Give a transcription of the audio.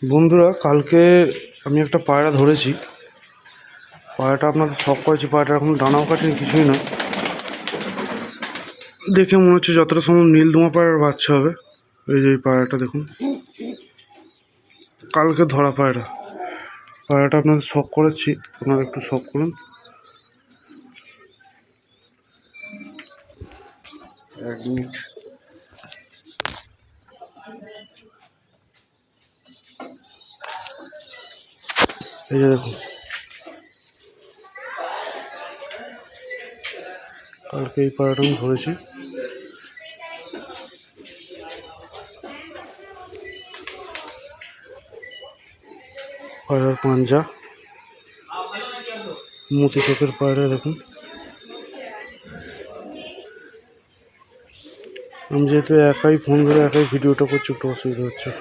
বন্ধুরা, কালকে আমি একটা পায়রা ধরেছি। পায়রাটা আপনাদের শখ করেছি। পায়রাটা এখন ডানাও কাটেনি, কিছুই না। দেখে মনে হচ্ছে যতটা সম্ভব নীলদোমা পায়রার বাচ্চা হবে। এই যে এই পায়রাটা দেখুন, কালকে ধরা পায়রা। পায়রাটা আপনাদের শখ করেছি, আপনারা একটু শখ করুন। এক মিনিট। এই যে দেখুন, কালকে এই পায়রাটা আমি ধরেছি। পায়রার পাঞ্জা, মতি চোখের পায়রা দেখুন। আমি যেহেতু একাই ফোন ধরে একাই ভিডিওটা করছি, একটু অসুবিধা হচ্ছে।